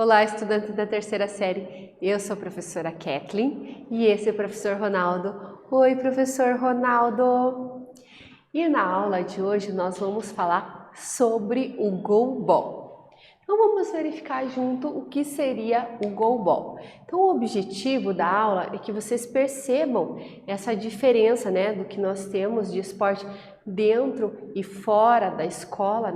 Olá, estudantes da terceira série. Eu sou a professora Kathleen e esse é o professor Ronaldo. Oi, professor Ronaldo! E na aula de hoje nós vamos falar sobre o goalball. Então vamos verificar junto o que seria o goalball. Então o objetivo da aula é que vocês percebam essa diferença, do que nós temos de esporte dentro e fora da escola,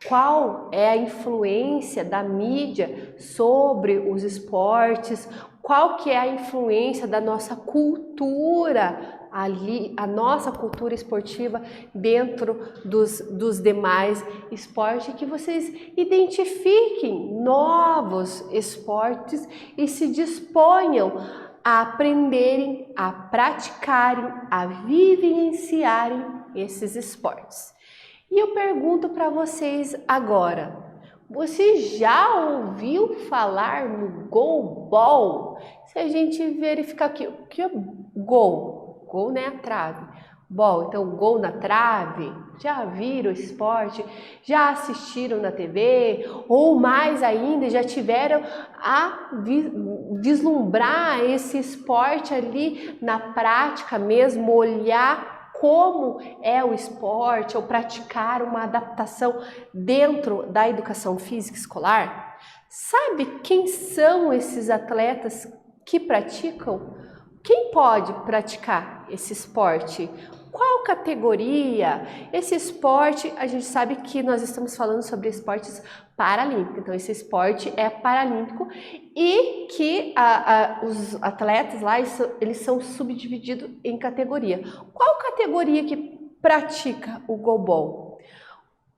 Qual é a influência da mídia sobre os esportes? Qual que é a influência da nossa cultura ali, a nossa cultura esportiva dentro dos demais esportes? Que vocês identifiquem novos esportes e se disponham a aprenderem, a praticarem, a vivenciarem esses esportes. E eu pergunto para vocês agora, você já ouviu falar no goalball? Se a gente verificar aqui, o que é gol? Gol, a trave. Ball, então gol na trave. Já viram esse esporte? Já assistiram na TV? Ou mais ainda, já tiveram a vislumbrar esse esporte ali na prática mesmo, olhar como é o esporte ou praticar uma adaptação dentro da educação física escolar? Sabe quem são esses atletas que praticam? Quem pode praticar esse esporte? Qual categoria? Esse esporte, a gente sabe que nós estamos falando sobre esportes paralímpicos, então esse esporte é paralímpico e que os atletas lá, eles são subdivididos em categoria. Qual categoria que pratica o goalball?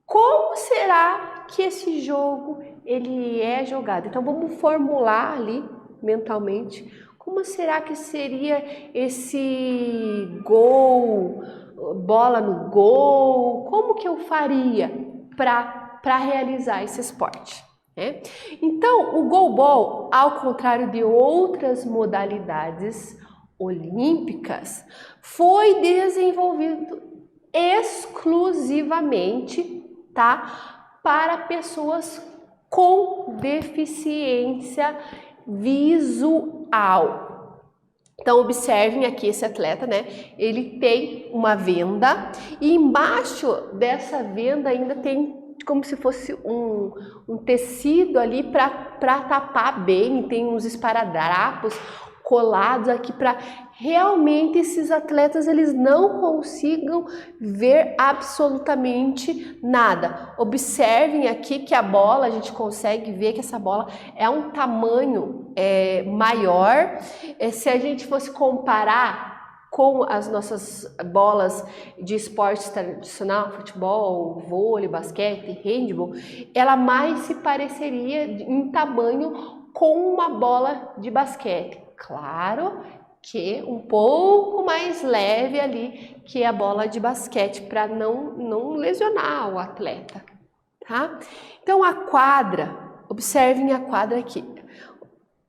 Como será que esse jogo ele é jogado? Então vamos formular ali mentalmente como será que seria esse gol, bola no gol? Como que eu faria para realizar esse esporte? Então, o goalball, ao contrário de outras modalidades olímpicas, foi desenvolvido exclusivamente, para pessoas com deficiência visual. Então observem aqui esse atleta, ele tem uma venda e embaixo dessa venda ainda tem como se fosse um tecido ali para tapar bem, tem uns esparadrapos colados aqui para realmente esses atletas eles não consigam ver absolutamente nada. Observem aqui que a bola, a gente consegue ver que essa bola é um tamanho maior. Se a gente fosse comparar com as nossas bolas de esporte tradicional, futebol, vôlei, basquete, handebol, ela mais se pareceria em tamanho com uma bola de basquete. Claro que um pouco mais leve ali que a bola de basquete para não lesionar o atleta, Então a quadra, observem a quadra aqui.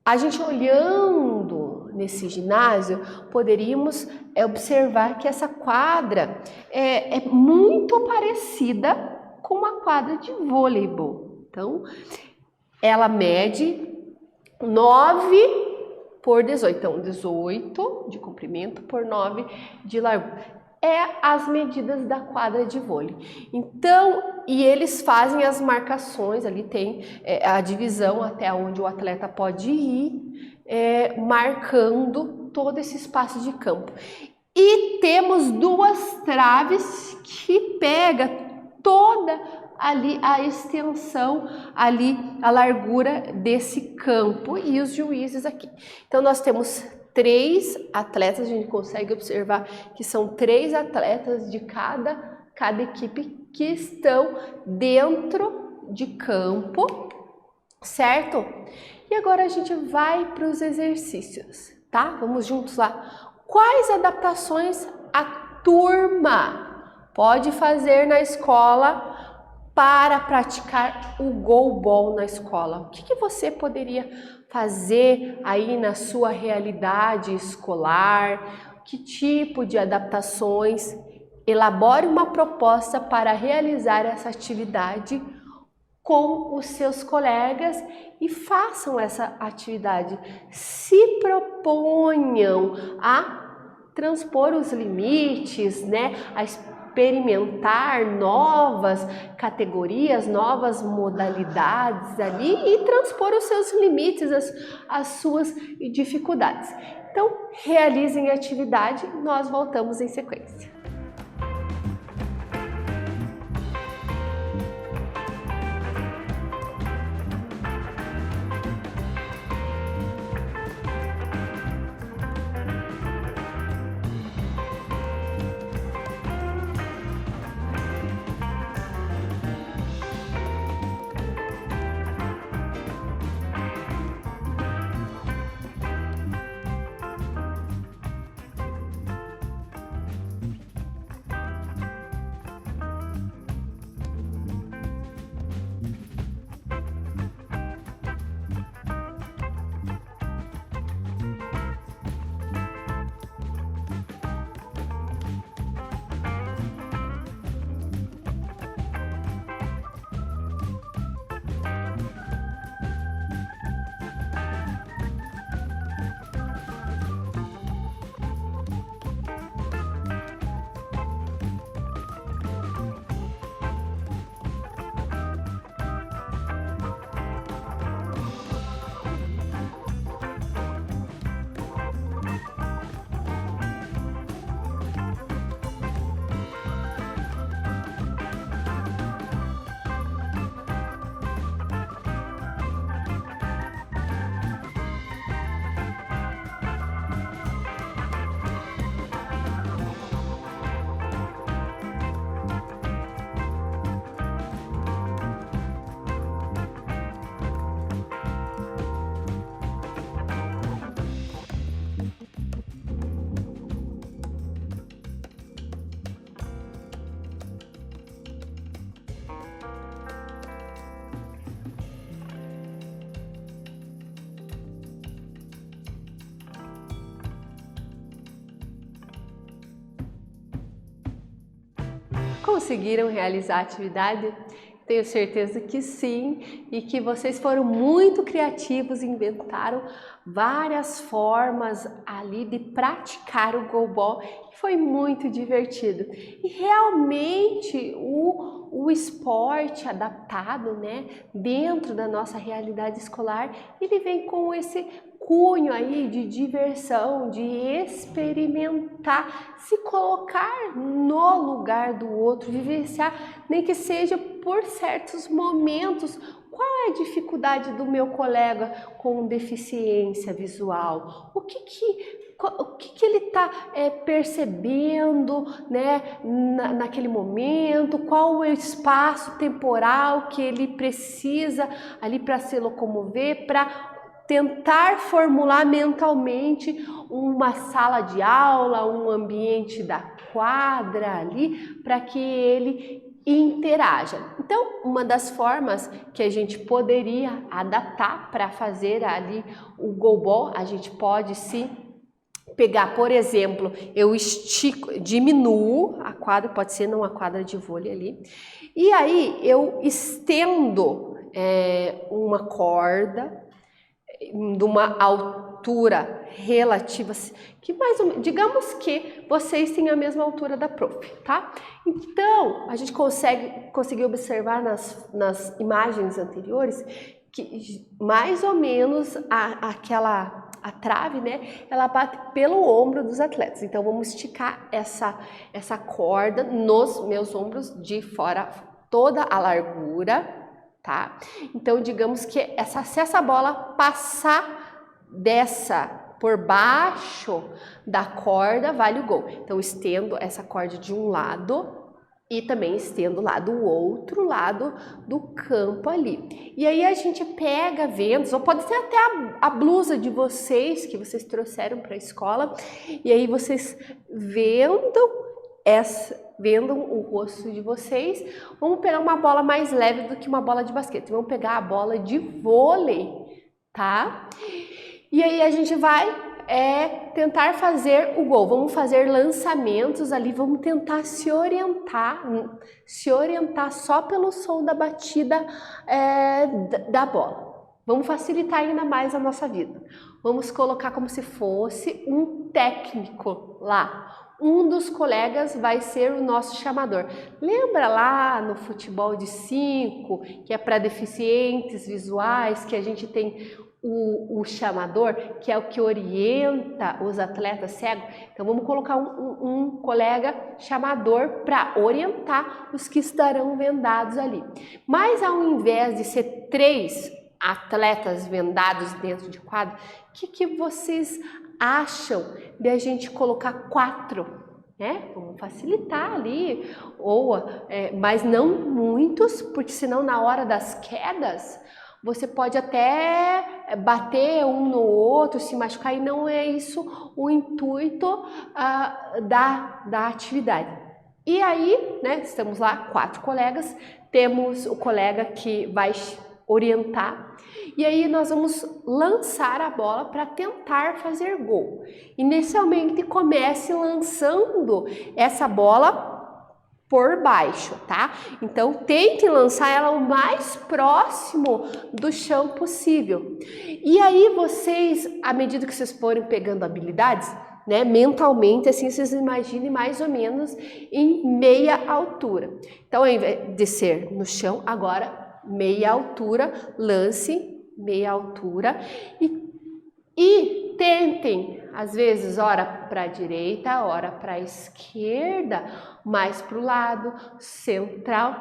A gente olhando nesse ginásio, poderíamos observar que essa quadra é muito parecida com uma quadra de voleibol. Então, ela mede 9 por 18, então 18 de comprimento por 9 de largura. É as medidas da quadra de vôlei. Então, e eles fazem as marcações, ali tem a divisão até onde o atleta pode ir, marcando todo esse espaço de campo. E temos duas traves que pega toda ali a extensão, ali a largura desse campo e os juízes aqui. Então nós temos 3 atletas, a gente consegue observar que são 3 atletas de cada equipe que estão dentro de campo, certo? E agora a gente vai para os exercícios, Vamos juntos lá. Quais adaptações a turma pode fazer na escola para praticar o goalball na escola? O que você poderia fazer aí na sua realidade escolar? Que tipo de adaptações? Elabore uma proposta para realizar essa atividade com os seus colegas e façam essa atividade. Se proponham a transpor os limites, né? A experimentar novas categorias, novas modalidades ali e transpor os seus limites, as suas dificuldades. Então, realizem a atividade, nós voltamos em sequência. Conseguiram realizar a atividade? Tenho certeza que sim, e que vocês foram muito criativos e inventaram várias formas ali de praticar o goalball, que foi muito divertido. E realmente o esporte adaptado, né, dentro da nossa realidade escolar, ele vem com esse cunho aí de diversão, de experimentar, se colocar no lugar do outro, vivenciar, nem que seja por certos momentos. Qual é a dificuldade do meu colega com deficiência visual? O que ele está percebendo, né, naquele momento? Qual é o espaço temporal que ele precisa ali para se locomover, para tentar formular mentalmente uma sala de aula, um ambiente da quadra ali, para que ele interaja. Então, uma das formas que a gente poderia adaptar para fazer ali o goalball, a gente pode se pegar, por exemplo, eu estico, diminuo a quadra, pode ser numa quadra de vôlei ali, e aí eu estendo uma corda de uma altura relativa, que mais ou menos, digamos que vocês têm a mesma altura da prof, tá? Então, a gente consegue observar nas imagens anteriores que mais ou menos a trave, né, ela bate pelo ombro dos atletas. Então, vamos esticar essa corda nos meus ombros de fora, toda a largura, tá? Então, digamos que se essa bola passar por baixo da corda, vale o gol. Então, estendo essa corda de um lado e também estendo lá do outro lado do campo ali. E aí a gente pega vendas, ou pode ser até a blusa de vocês, que vocês trouxeram para a escola, e aí vocês vendam o rosto de vocês. Vamos pegar uma bola mais leve do que uma bola de basquete. Vamos pegar a bola de vôlei, tá? E aí a gente vai tentar fazer o gol. Vamos fazer lançamentos ali, vamos tentar se orientar só pelo som da batida da bola. Vamos facilitar ainda mais a nossa vida. Vamos colocar como se fosse um técnico lá. Um dos colegas vai ser o nosso chamador. Lembra lá no futebol de 5, que é para deficientes visuais, que a gente tem o chamador, que é o que orienta os atletas cegos? Então vamos colocar um colega chamador para orientar os que estarão vendados ali. Mas ao invés de ser 3 atletas vendados dentro de quadro, o que vocês acham de a gente colocar 4, né? Vamos facilitar ali, mas não muitos, porque senão na hora das quedas você pode até bater um no outro, se machucar, e não é isso o intuito da atividade. E aí, né, estamos lá 4 colegas, temos o colega que vai orientar, e aí nós vamos lançar a bola para tentar fazer gol. Inicialmente comece lançando essa bola por baixo, tá? Então tente lançar ela o mais próximo do chão possível. E aí vocês, à medida que vocês forem pegando habilidades, né, mentalmente, assim, vocês imaginem mais ou menos em meia altura. Então, ao invés de ser no chão, agora meia altura, lance meia altura e tentem, às vezes, ora para a direita, ora para a esquerda, mais para o lado central,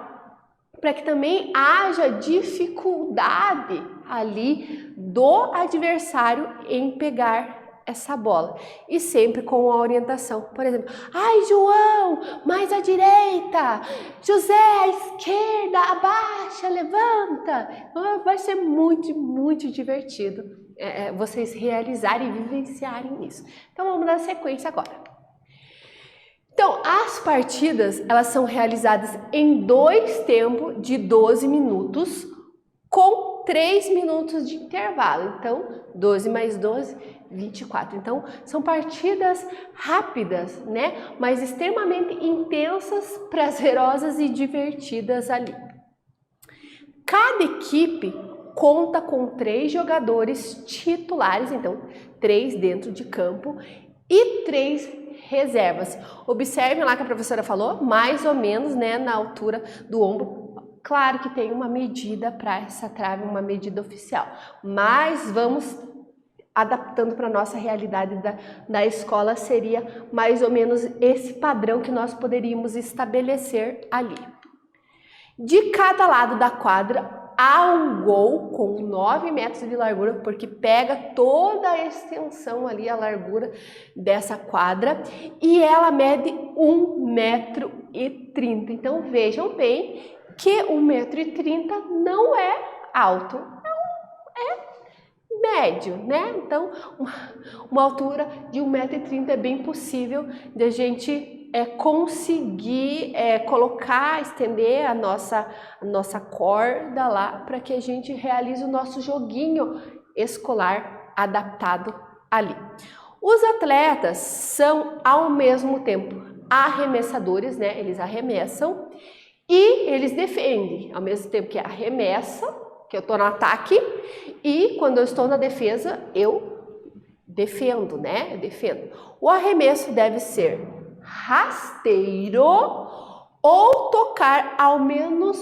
para que também haja dificuldade ali do adversário em pegar essa bola, e sempre com a orientação. Por exemplo, ai, João, mais à direita, José, à esquerda, abaixa, levanta. Vai ser muito, muito divertido vocês realizarem e vivenciarem isso. Então vamos dar sequência agora. Então, as partidas, elas são realizadas em 2 tempos de 12 minutos, com 3 minutos de intervalo. Então, 12 mais 12, 24. Então, são partidas rápidas, né? Mas extremamente intensas, prazerosas e divertidas ali. Cada equipe conta com 3 jogadores titulares, então 3 dentro de campo e 3 reservas. Observem lá que a professora falou, mais ou menos, né, na altura do ombro. Claro que tem uma medida para essa trave, uma medida oficial, mas vamos adaptando para a nossa realidade da escola, seria mais ou menos esse padrão que nós poderíamos estabelecer ali. De cada lado da quadra há um gol com 9 metros de largura, porque pega toda a extensão ali, a largura dessa quadra, e ela mede 1,30 metro. Então vejam bem que 1,30 metro não é alto, é médio, né? Então uma altura de 1,30 metro é bem possível de a gente conseguir colocar, estender a nossa corda lá para que a gente realize o nosso joguinho escolar adaptado ali. Os atletas são ao mesmo tempo arremessadores, né? Eles arremessam e eles defendem, ao mesmo tempo que arremessa, que eu estou no ataque, e quando eu estou na defesa, eu defendo, né? Eu defendo. O arremesso deve ser rasteiro ou tocar ao menos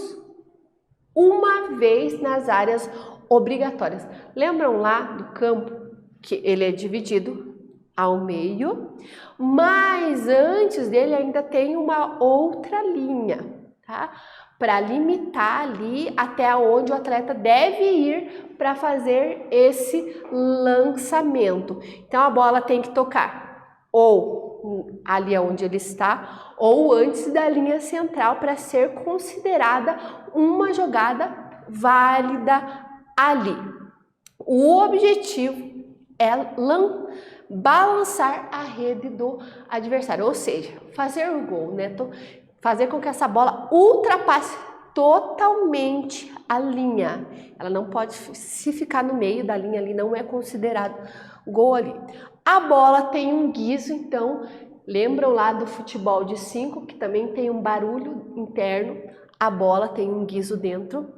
uma vez nas áreas obrigatórias. Lembram lá do campo que ele é dividido ao meio, mas antes dele ainda tem uma outra linha, tá? Para limitar ali até onde o atleta deve ir para fazer esse lançamento. Então a bola tem que tocar ou ali onde ele está, ou antes da linha central, para ser considerada uma jogada válida ali. O objetivo é balançar a rede do adversário, ou seja, fazer o gol, né? Fazer com que essa bola ultrapasse totalmente a linha. Ela não pode, se ficar no meio da linha ali, não é considerado gol ali. A bola tem um guizo, então, lembram lá do futebol de 5, que também tem um barulho interno, a bola tem um guizo dentro,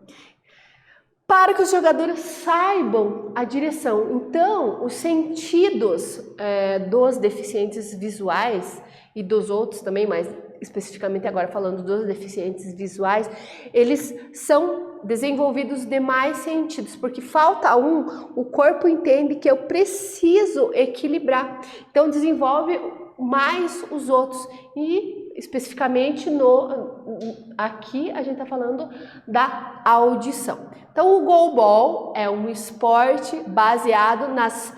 para que os jogadores saibam a direção. Então, os sentidos dos deficientes visuais e dos outros também, mas especificamente agora falando dos deficientes visuais, eles são desenvolvidos demais sentidos, porque falta um, o corpo entende que eu preciso equilibrar, então desenvolve mais os outros e especificamente aqui a gente está falando da audição. Então o goalball é um esporte baseado nas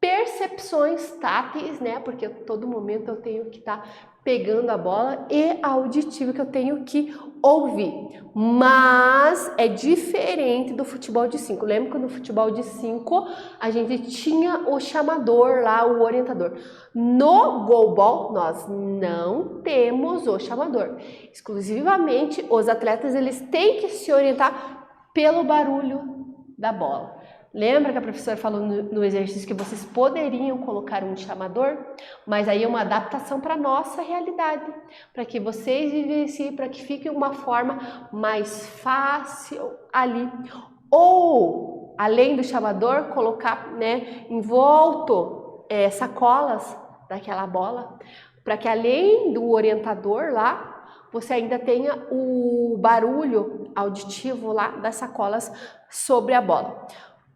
percepções táteis, né? Porque a todo momento eu tenho que estar pegando a bola, e auditivo, que eu tenho que ouvir. Mas é diferente do futebol de 5. Lembra que no futebol de 5 a gente tinha o chamador lá, o orientador. No goalball nós não temos o chamador. Exclusivamente os atletas eles têm que se orientar pelo barulho da bola. Lembra que a professora falou no exercício que vocês poderiam colocar um chamador? Mas aí é uma adaptação para a nossa realidade, para que vocês vivenciem, para que fique uma forma mais fácil ali. Ou, além do chamador, colocar, né, envolto sacolas daquela bola, para que além do orientador lá, você ainda tenha o barulho auditivo lá das sacolas sobre a bola.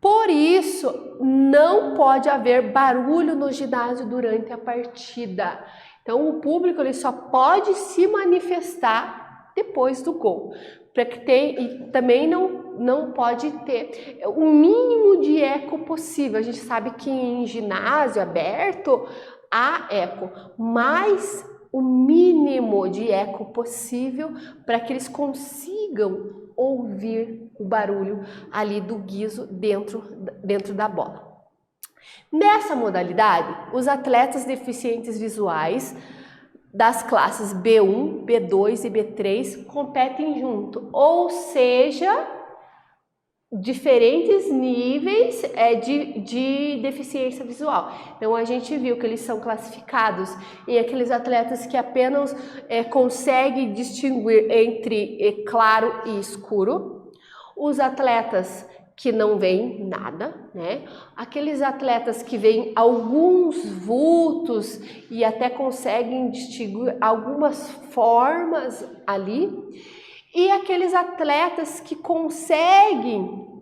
Por isso, não pode haver barulho no ginásio durante a partida. Então, o público ele só pode se manifestar depois do gol. E também não pode ter o mínimo de eco possível. A gente sabe que em ginásio aberto há eco, mas o mínimo de eco possível para que eles consigam ouvir o barulho ali do guizo dentro da bola. Nessa modalidade, os atletas deficientes visuais das classes B1, B2 e B3 competem junto, ou seja, diferentes níveis de deficiência visual. Então a gente viu que eles são classificados em aqueles atletas que apenas conseguem distinguir entre claro e escuro, os atletas que não veem nada, né? Aqueles atletas que veem alguns vultos e até conseguem distinguir algumas formas ali, e aqueles atletas que conseguem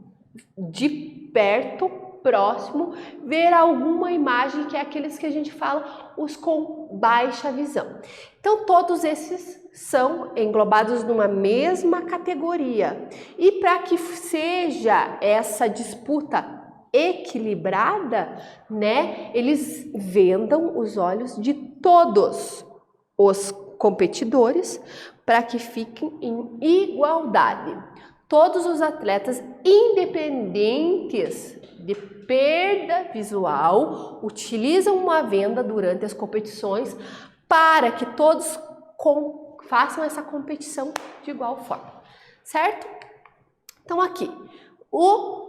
de perto, próximo, ver alguma imagem, que é aqueles que a gente fala os com baixa visão. Então todos esses são englobados numa mesma categoria. E para que seja essa disputa equilibrada, né, eles vendam os olhos de todos os competidores para que fiquem em igualdade. Todos os atletas, independentes de perda visual, utilizam uma venda durante as competições para que todos façam essa competição de igual forma, certo? Então aqui,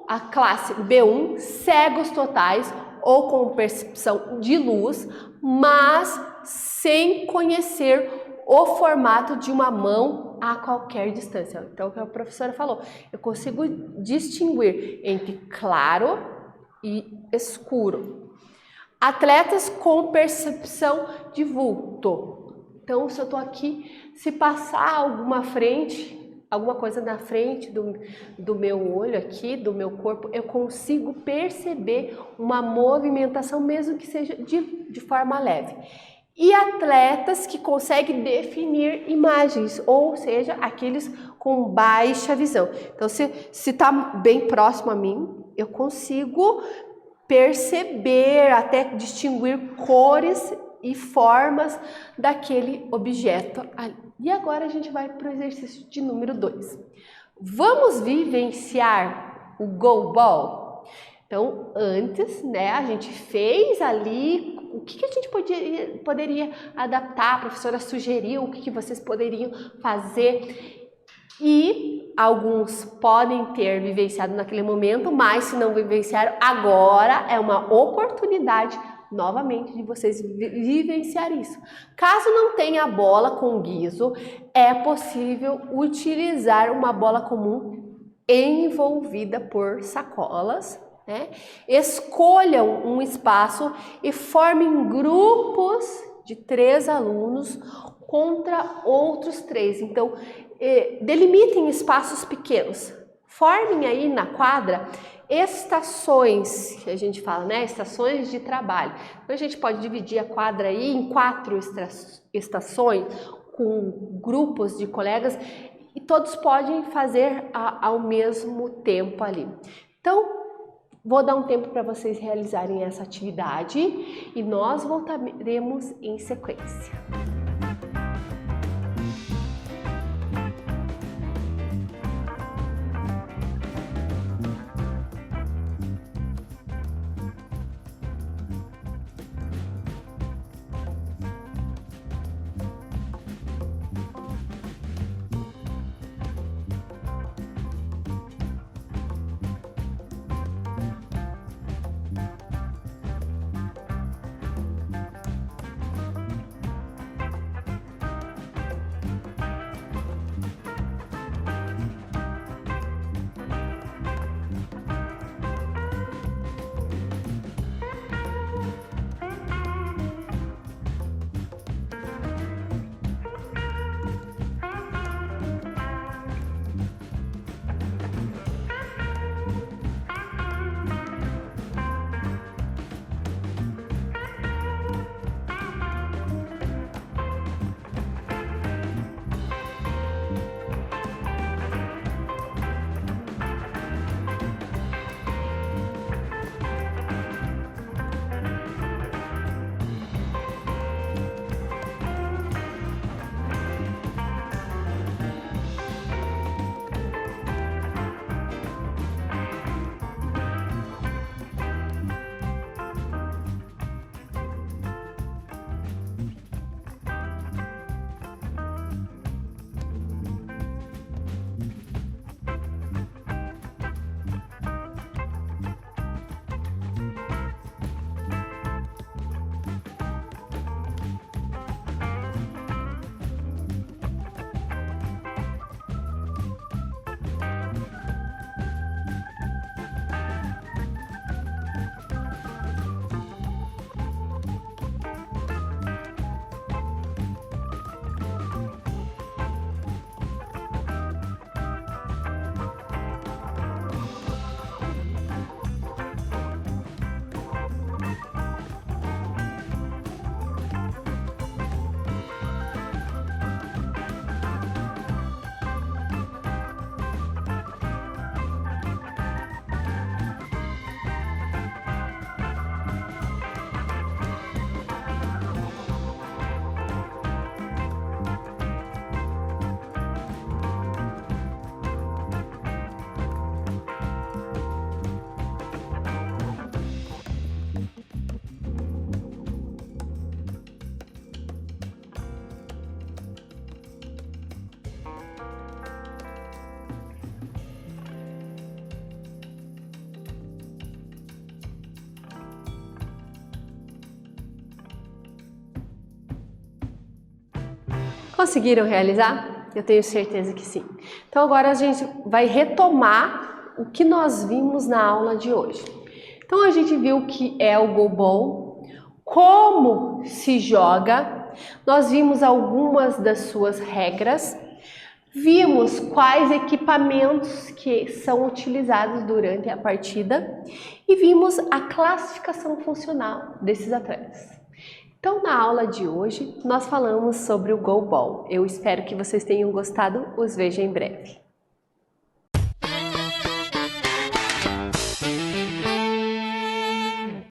a classe B1, cegos totais ou com percepção de luz, mas sem conhecer o formato de uma mão a qualquer distância. Então, o que a professora falou, eu consigo distinguir entre claro e escuro. Atletas com percepção de vulto. Então, se eu estou aqui, se passar alguma coisa na frente do meu olho aqui, do meu corpo, eu consigo perceber uma movimentação, mesmo que seja de forma leve. E atletas que conseguem definir imagens, ou seja, aqueles com baixa visão. Então, se está bem próximo a mim, eu consigo perceber, até distinguir cores e formas daquele objeto. E agora a gente vai para o exercício de número 2. Vamos vivenciar o goalball? Então, antes, né, a gente fez ali o que a gente poderia adaptar, a professora sugeriu o que vocês poderiam fazer, e alguns podem ter vivenciado naquele momento, mas se não vivenciaram, agora é uma oportunidade novamente de vocês vivenciar isso. Caso não tenha bola com guiso, é possível utilizar uma bola comum envolvida por sacolas, né? Escolham um espaço e formem grupos de 3 alunos contra outros 3. Então, delimitem espaços pequenos. Formem aí na quadra estações, que a gente fala, né? Estações de trabalho. Então, a gente pode dividir a quadra aí em 4 estações, com grupos de colegas, e todos podem fazer ao mesmo tempo ali. Então, vou dar um tempo para vocês realizarem essa atividade e nós voltaremos em sequência. Conseguiram realizar? Eu tenho certeza que sim. Então agora a gente vai retomar o que nós vimos na aula de hoje. Então a gente viu o que é o goalball, como se joga, nós vimos algumas das suas regras, vimos quais equipamentos que são utilizados durante a partida e vimos a classificação funcional desses atletas. Então, na aula de hoje, nós falamos sobre o goalball. Eu espero que vocês tenham gostado. Os vejo em breve.